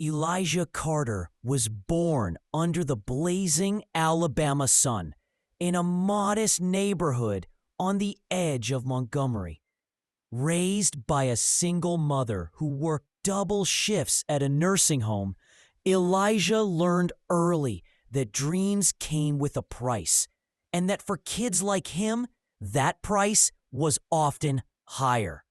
Elijah Carter was born under the blazing Alabama sun in a modest neighborhood on the edge of Montgomery. Raised by a single mother who worked double shifts at a nursing home, Elijah learned early that dreams came with a price, and that for kids like him, that price was often higher.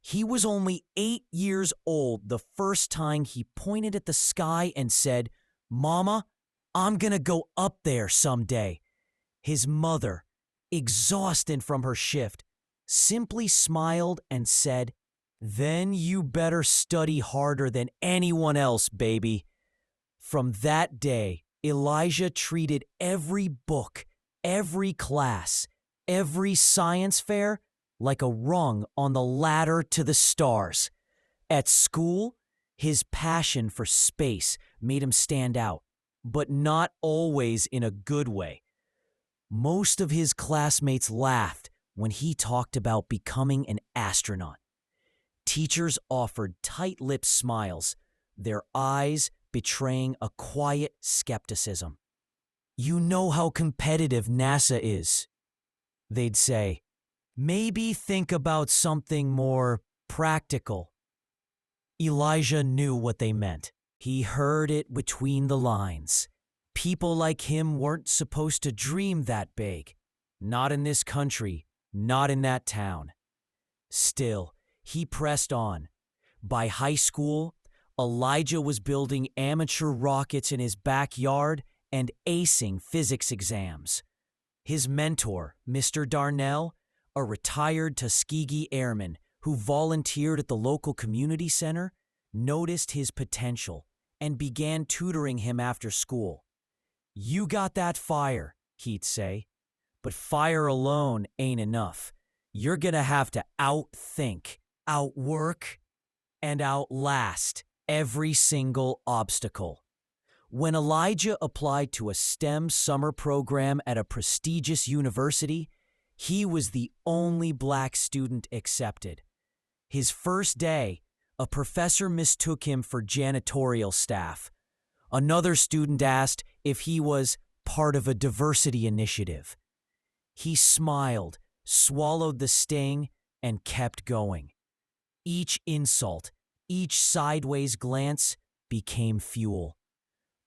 He was only 8 years old the first time he pointed at the sky and said, "Mama, I'm gonna go up there someday." His mother, exhausted from her shift, simply smiled and said, "Then you better study harder than anyone else, baby." From that day, Elijah treated every book, every class, every science fair like a rung on the ladder to the stars. At school, his passion for space made him stand out, but not always in a good way. Most of his classmates laughed when he talked about becoming an astronaut. Teachers offered tight-lipped smiles, their eyes betraying a quiet skepticism. "You know how competitive NASA is," they'd say. "Maybe think about something more practical." Elijah knew what they meant. He heard it between the lines. People like him weren't supposed to dream that big. Not in this country, not in that town. Still, he pressed on. By high school, Elijah was building amateur rockets in his backyard and acing physics exams. His mentor, Mr. Darnell, a retired Tuskegee airman who volunteered at the local community center, noticed his potential and began tutoring him after school. "You got that fire," he'd say, "but fire alone ain't enough. You're gonna have to outthink, outwork, and outlast every single obstacle." When Elijah applied to a STEM summer program at a prestigious university, he was the only black student accepted. His first day, a professor mistook him for janitorial staff. Another student asked if he was part of a diversity initiative. He smiled, swallowed the sting, and kept going. Each insult, each sideways glance became fuel.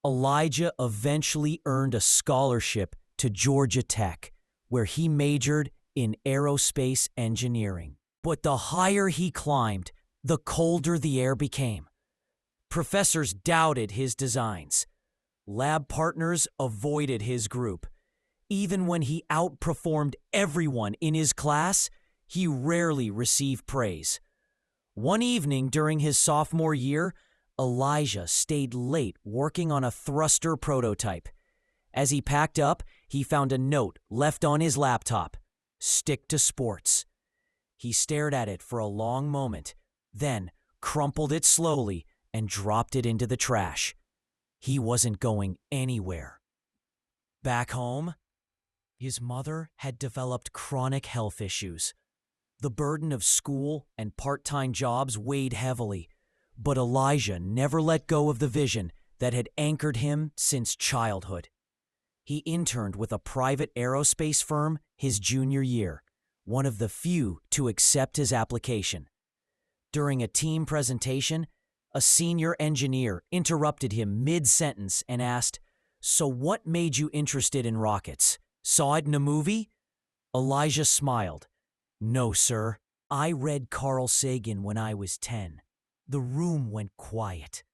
Elijah eventually earned a scholarship to Georgia Tech, where he majored in aerospace engineering. But the higher he climbed, the colder the air became. Professors doubted his designs. Lab partners avoided his group. Even when he outperformed everyone in his class, he rarely received praise. One evening during his sophomore year, Elijah stayed late working on a thruster prototype. As he packed up, he found a note left on his laptop: "Stick to sports." He stared at it for a long moment, then crumpled it slowly and dropped it into the trash. He wasn't going anywhere. Back home, his mother had developed chronic health issues. The burden of school and part-time jobs weighed heavily, but Elijah never let go of the vision that had anchored him since childhood. He interned with a private aerospace firm his junior year, one of the few to accept his application. During a team presentation, a senior engineer interrupted him mid-sentence and asked, "So what made you interested in rockets? Saw it in a movie?" Elijah smiled. "No, sir. I read Carl Sagan when I was 10. The room went quiet.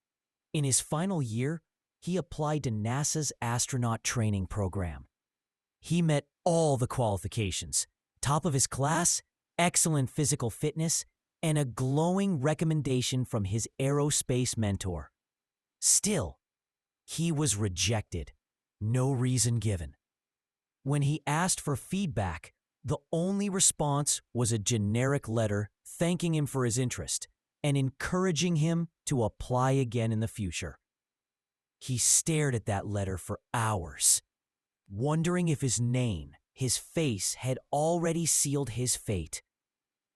In his final year, he applied to NASA's astronaut training program. He met all the qualifications: top of his class, excellent physical fitness, and a glowing recommendation from his aerospace mentor. Still, he was rejected. No reason given. When he asked for feedback, the only response was a generic letter thanking him for his interest and encouraging him to apply again in the future. He stared at that letter for hours, wondering if his name, his face, had already sealed his fate.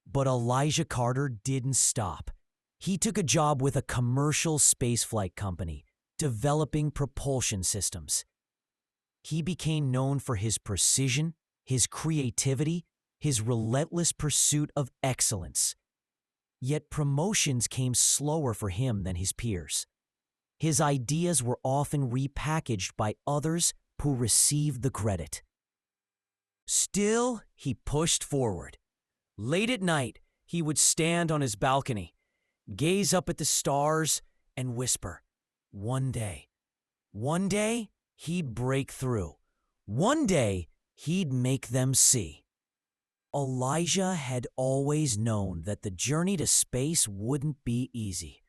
But Elijah Carter didn't stop. He took a job with a commercial spaceflight company, developing propulsion systems. He became known for his precision, his creativity, his relentless pursuit of excellence. Yet promotions came slower for him than his peers. His ideas were often repackaged by others who received the credit. Still, he pushed forward. Late at night, he would stand on his balcony, gaze up at the stars, and whisper, one day, he'd break through. One day, he'd make them see. Elijah had always known that the journey to space wouldn't be easy,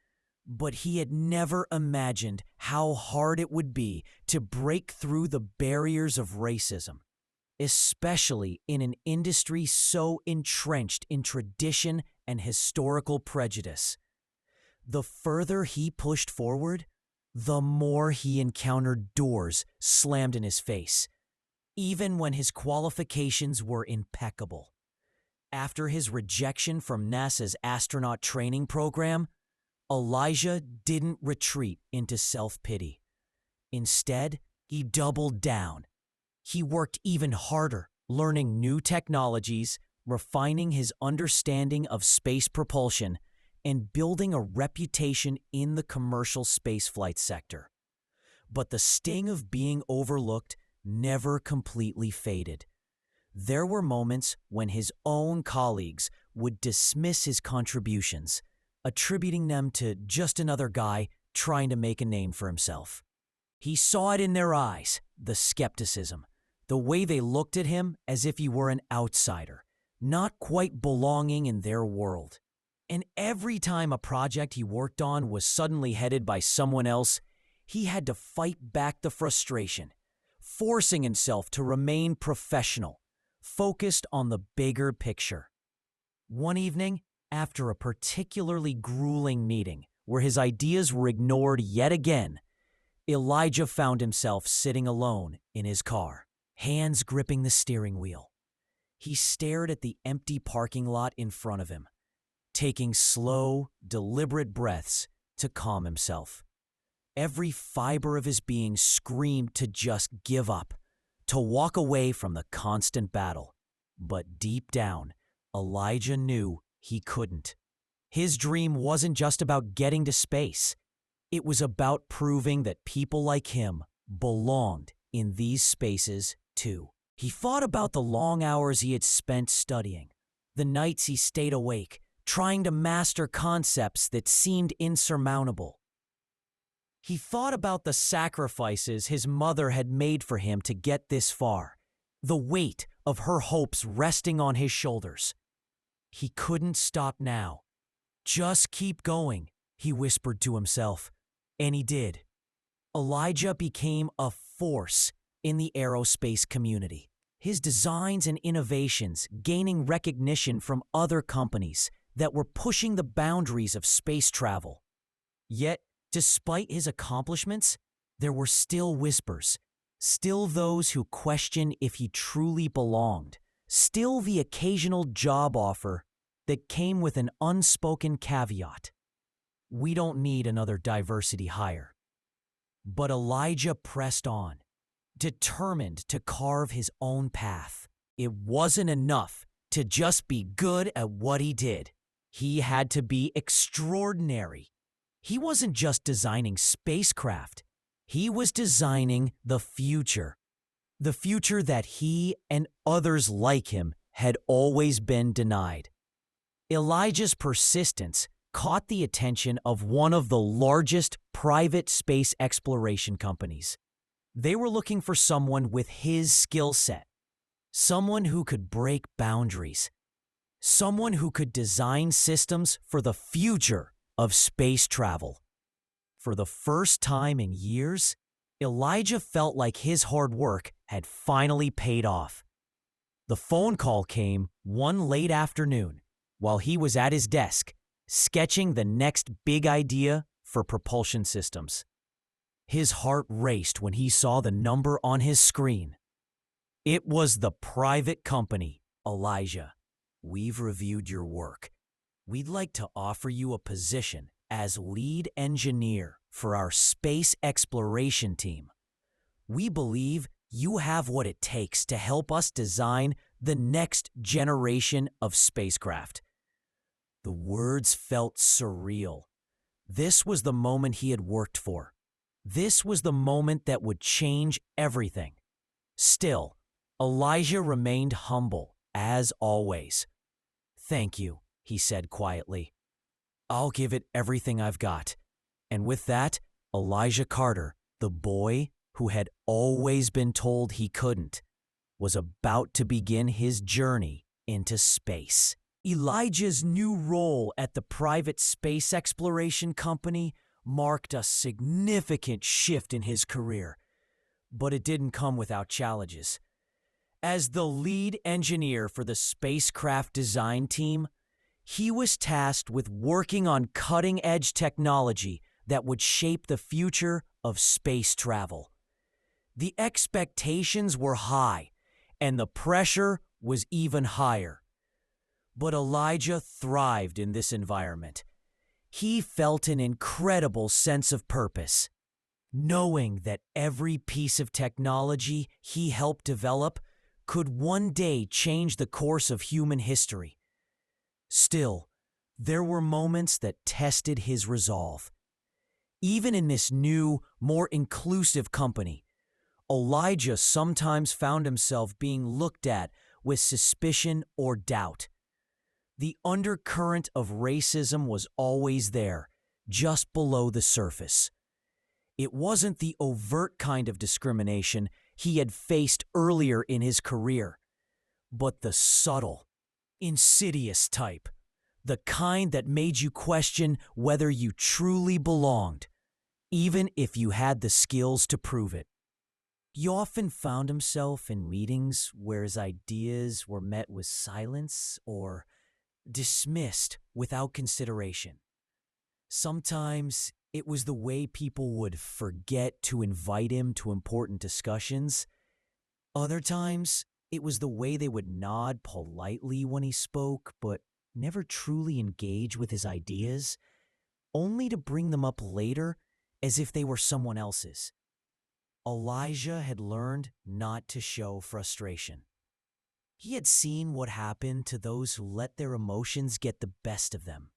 but he had never imagined how hard it would be to break through the barriers of racism, especially in an industry so entrenched in tradition and historical prejudice. The further he pushed forward, the more he encountered doors slammed in his face, even when his qualifications were impeccable. After his rejection from NASA's astronaut training program, Elijah didn't retreat into self-pity. Instead, he doubled down. He worked even harder, learning new technologies, refining his understanding of space propulsion, and building a reputation in the commercial spaceflight sector. But the sting of being overlooked never completely faded. There were moments when his own colleagues would dismiss his contributions, attributing them to just another guy trying to make a name for himself. He saw it in their eyes, the skepticism, the way they looked at him as if he were an outsider, not quite belonging in their world. And every time a project he worked on was suddenly headed by someone else, he had to fight back the frustration, forcing himself to remain professional, focused on the bigger picture. One evening, after a particularly grueling meeting where his ideas were ignored yet again, Elijah found himself sitting alone in his car, hands gripping the steering wheel. He stared at the empty parking lot in front of him, taking slow, deliberate breaths to calm himself. Every fiber of his being screamed to just give up, to walk away from the constant battle. But deep down, Elijah knew he couldn't. His dream wasn't just about getting to space. It was about proving that people like him belonged in these spaces too. He thought about the long hours he had spent studying, the nights he stayed awake, trying to master concepts that seemed insurmountable. He thought about the sacrifices his mother had made for him to get this far, the weight of her hopes resting on his shoulders. He couldn't stop now. Just keep going, he whispered to himself, and he did. Elijah became a force in the aerospace community, his designs and innovations gaining recognition from other companies that were pushing the boundaries of space travel. Yet, despite his accomplishments, there were still whispers, still those who questioned if he truly belonged, still the occasional job offer that came with an unspoken caveat. We don't need another diversity hire. But Elijah pressed on, determined to carve his own path. It wasn't enough to just be good at what he did. He had to be extraordinary. He wasn't just designing spacecraft. He was designing the future that he and others like him had always been denied. Elijah's persistence caught the attention of one of the largest private space exploration companies. They were looking for someone with his skill set, someone who could break boundaries, someone who could design systems for the future of space travel. For the first time in years, Elijah felt like his hard work had finally paid off. The phone call came one late afternoon while he was at his desk, sketching the next big idea for propulsion systems. His heart raced when he saw the number on his screen. It was the private company, Elijah. We've reviewed your work. We'd like to offer you a position as lead engineer for our space exploration team. We believe you have what it takes to help us design the next generation of spacecraft." The words felt surreal. This was the moment he had worked for. This was the moment that would change everything. Still, Elijah remained humble, as always. "Thank you," he said quietly. "I'll give it everything I've got." And with that, Elijah Carter, the boy who had always been told he couldn't, was about to begin his journey into space. Elijah's new role at the private space exploration company marked a significant shift in his career, but it didn't come without challenges. As the lead engineer for the spacecraft design team, he was tasked with working on cutting-edge technology that would shape the future of space travel. The expectations were high, and the pressure was even higher. But Elijah thrived in this environment. He felt an incredible sense of purpose, knowing that every piece of technology he helped develop could one day change the course of human history. Still, there were moments that tested his resolve. Even in this new, more inclusive company, Elijah sometimes found himself being looked at with suspicion or doubt. The undercurrent of racism was always there, just below the surface. It wasn't the overt kind of discrimination he had faced earlier in his career, but the subtle, insidious type, the kind that made you question whether you truly belonged, even if you had the skills to prove it. He often found himself in meetings where his ideas were met with silence or dismissed without consideration. Sometimes it was the way people would forget to invite him to important discussions. Other times, it was the way they would nod politely when he spoke, but never truly engage with his ideas, only to bring them up later as if they were someone else's. Elijah had learned not to show frustration. He had seen what happened to those who let their emotions get the best of them.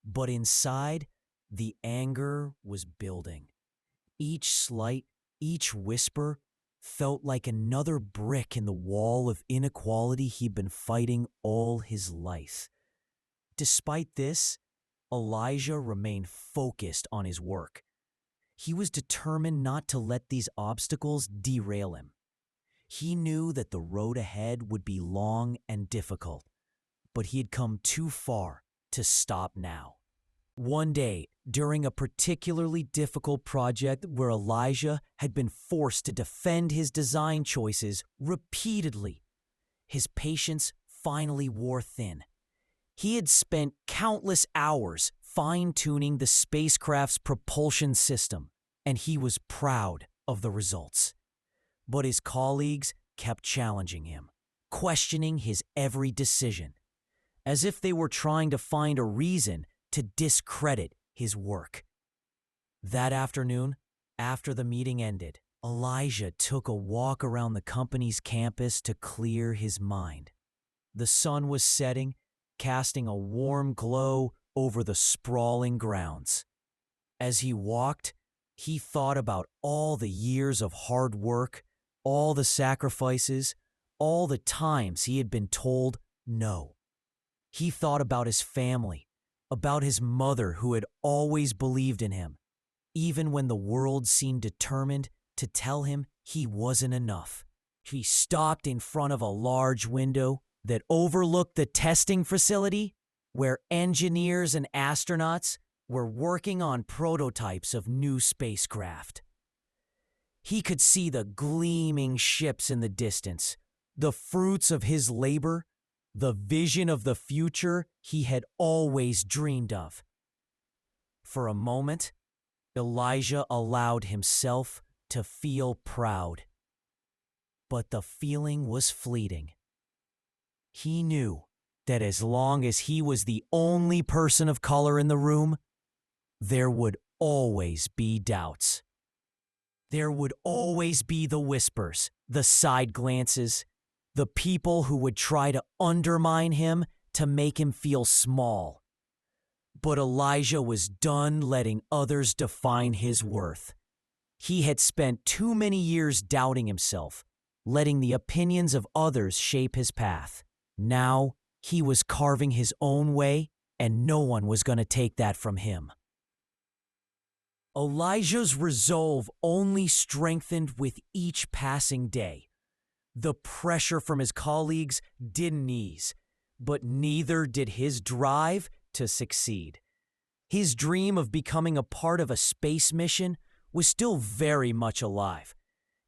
But inside, the anger was building. Each slight, each whisper felt like another brick in the wall of inequality he'd been fighting all his life. Despite this, Elijah remained focused on his work. He was determined not to let these obstacles derail him. He knew that the road ahead would be long and difficult, but he had come too far to stop now. One day, during a particularly difficult project where Elijah had been forced to defend his design choices repeatedly, his patience finally wore thin. He had spent countless hours fine-tuning the spacecraft's propulsion system, and he was proud of the results. But his colleagues kept challenging him, questioning his every decision, as if they were trying to find a reason to discredit his work. That afternoon, after the meeting ended, Elijah took a walk around the company's campus to clear his mind. The sun was setting, casting a warm glow over the sprawling grounds. As he walked, he thought about all the years of hard work, all the sacrifices, all the times he had been told no. He thought about his family, about his mother who had always believed in him, even when the world seemed determined to tell him he wasn't enough. He stopped in front of a large window that overlooked the testing facility where engineers and astronauts were working on prototypes of new spacecraft. He could see the gleaming ships in the distance, the fruits of his labor, the vision of the future he had always dreamed of. For a moment, Elijah allowed himself to feel proud. But the feeling was fleeting. He knew that as long as he was the only person of color in the room, there would always be doubts. There would always be the whispers, the side glances, the people who would try to undermine him to make him feel small. But Elijah was done letting others define his worth. He had spent too many years doubting himself, letting the opinions of others shape his path. Now, he was carving his own way, and no one was going to take that from him. Elijah's resolve only strengthened with each passing day. The pressure from his colleagues didn't ease, but neither did his drive to succeed. His dream of becoming a part of a space mission was still very much alive,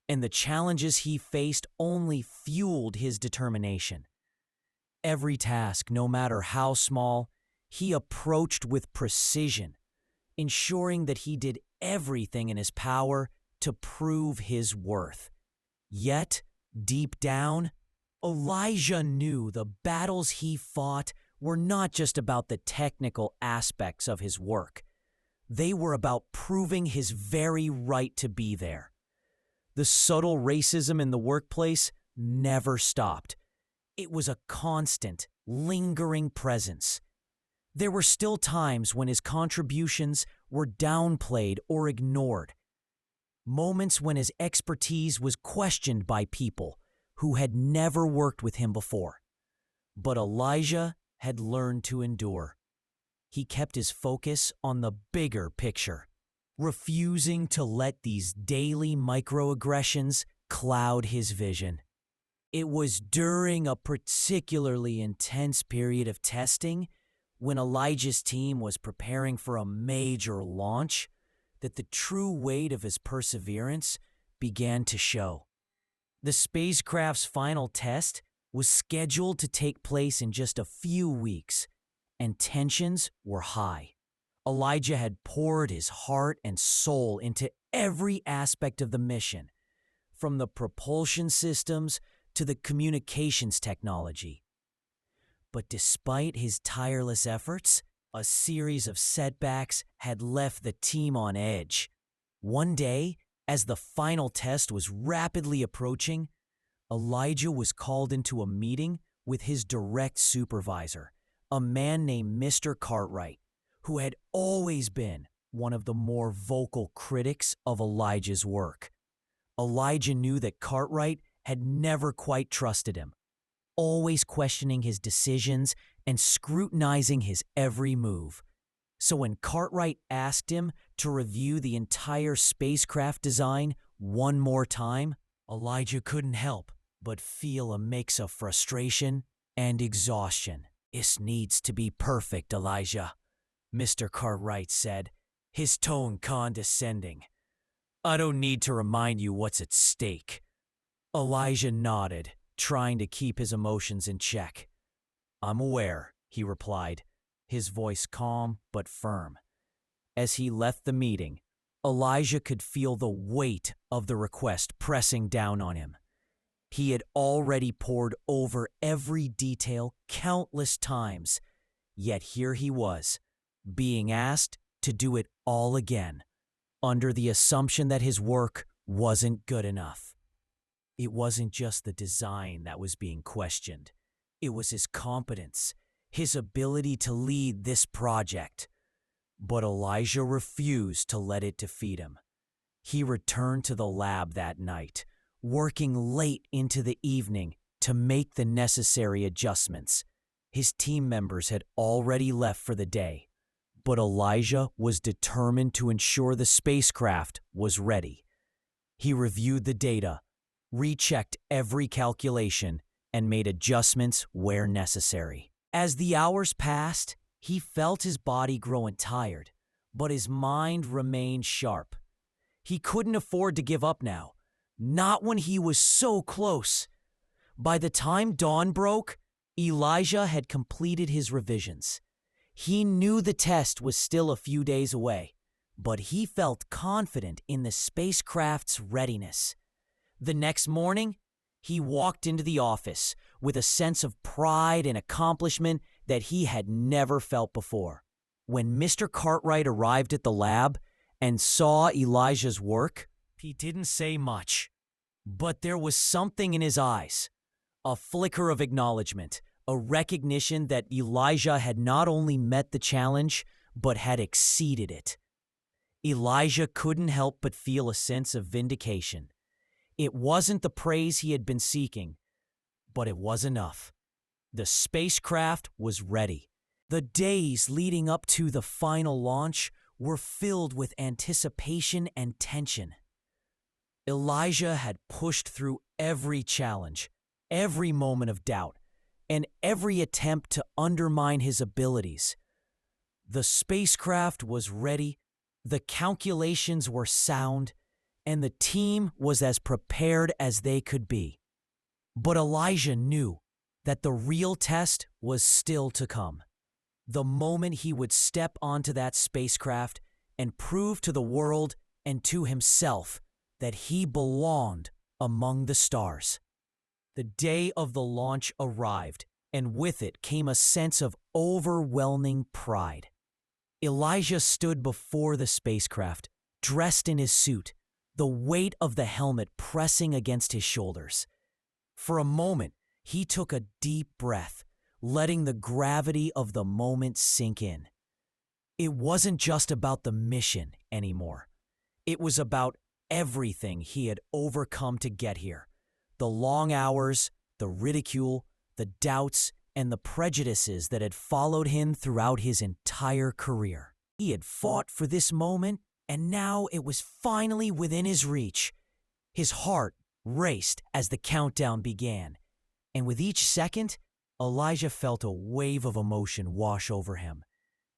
and the challenges he faced only fueled his determination. Every task, no matter how small, he approached with precision, ensuring that he did everything in his power to prove his worth. Yet, deep down, Elijah knew the battles he fought were not just about the technical aspects of his work. They were about proving his very right to be there. The subtle racism in the workplace never stopped. It was a constant, lingering presence. There were still times when his contributions were downplayed or ignored. Moments when his expertise was questioned by people who had never worked with him before. But Elijah had learned to endure. He kept his focus on the bigger picture, refusing to let these daily microaggressions cloud his vision. It was during a particularly intense period of testing, when Elijah's team was preparing for a major launch, that the true weight of his perseverance began to show. The spacecraft's final test was scheduled to take place in just a few weeks, and tensions were high. Elijah had poured his heart and soul into every aspect of the mission, from the propulsion systems to the communications technology. But despite his tireless efforts, a series of setbacks had left the team on edge. One day, as the final test was rapidly approaching, Elijah was called into a meeting with his direct supervisor, a man named Mr. Cartwright, who had always been one of the more vocal critics of Elijah's work. Elijah knew that Cartwright had never quite trusted him, always questioning his decisions and scrutinizing his every move. So when Cartwright asked him to review the entire spacecraft design one more time, Elijah couldn't help but feel a mix of frustration and exhaustion. "This needs to be perfect, Elijah," Mr. Cartwright said, his tone condescending. "I don't need to remind you what's at stake." Elijah nodded, trying to keep his emotions in check. "I'm aware," he replied, his voice calm but firm. As he left the meeting, Elijah could feel the weight of the request pressing down on him. He had already pored over every detail countless times, yet here he was, being asked to do it all again, under the assumption that his work wasn't good enough. It wasn't just the design that was being questioned. It was his competence, his ability to lead this project. But Elijah refused to let it defeat him. He returned to the lab that night, working late into the evening to make the necessary adjustments. His team members had already left for the day, but Elijah was determined to ensure the spacecraft was ready. He reviewed the data, rechecked every calculation, and made adjustments where necessary. As the hours passed, he felt his body growing tired, but his mind remained sharp. He couldn't afford to give up now, not when he was so close. By the time dawn broke, Elijah had completed his revisions. He knew the test was still a few days away, but he felt confident in the spacecraft's readiness. The next morning, he walked into the office with a sense of pride and accomplishment that he had never felt before. When Mr. Cartwright arrived at the lab and saw Elijah's work, he didn't say much, but there was something in his eyes, a flicker of acknowledgement, a recognition that Elijah had not only met the challenge, but had exceeded it. Elijah couldn't help but feel a sense of vindication. It wasn't the praise he had been seeking, but it was enough. The spacecraft was ready. The days leading up to the final launch were filled with anticipation and tension. Elijah had pushed through every challenge, every moment of doubt, and every attempt to undermine his abilities. The spacecraft was ready, the calculations were sound, and the team was as prepared as they could be. But Elijah knew that the real test was still to come. The moment he would step onto that spacecraft and prove to the world and to himself that he belonged among the stars. The day of the launch arrived, and with it came a sense of overwhelming pride. Elijah stood before the spacecraft, dressed in his suit, the weight of the helmet pressing against his shoulders. For a moment, he took a deep breath, letting the gravity of the moment sink in. It wasn't just about the mission anymore. It was about everything he had overcome to get here. The long hours, the ridicule, the doubts, and the prejudices that had followed him throughout his entire career. He had fought for this moment, and now it was finally within his reach. His heart raced as the countdown began, and with each second, Elijah felt a wave of emotion wash over him.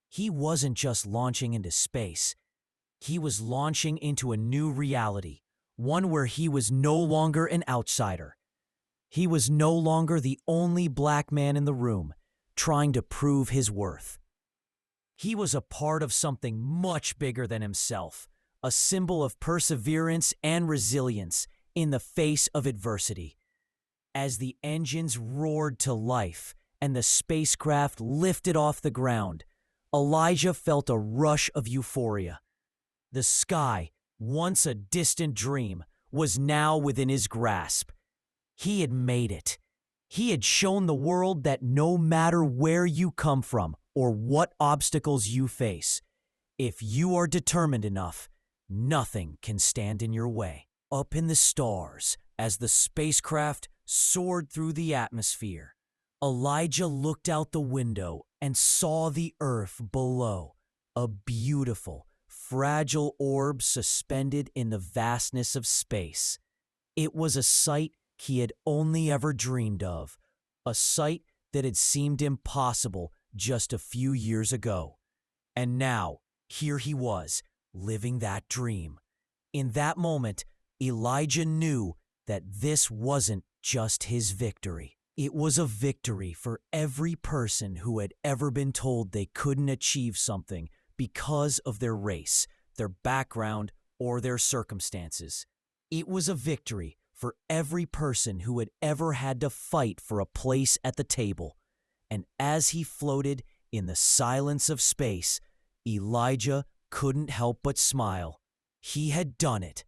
He wasn't just launching into space. He was launching into a new reality, one where he was no longer an outsider. He was no longer the only black man in the room, trying to prove his worth. He was a part of something much bigger than himself, a symbol of perseverance and resilience in the face of adversity. As the engines roared to life and the spacecraft lifted off the ground, Elijah felt a rush of euphoria. The sky, once a distant dream, was now within his grasp. He had made it. He had shown the world that no matter where you come from or what obstacles you face, if you are determined enough, nothing can stand in your way. Up in the stars, as the spacecraft soared through the atmosphere, Elijah looked out the window and saw the earth below, a beautiful, fragile orb suspended in the vastness of space. It was a sight he had only ever dreamed of, a sight that had seemed impossible just a few years ago. And now, here he was, living that dream. In that moment, Elijah knew that this wasn't just his victory. It was a victory for every person who had ever been told they couldn't achieve something because of their race, their background, or their circumstances. It was a victory for every person who had ever had to fight for a place at the table. And as he floated in the silence of space, Elijah couldn't help but smile. He had done it.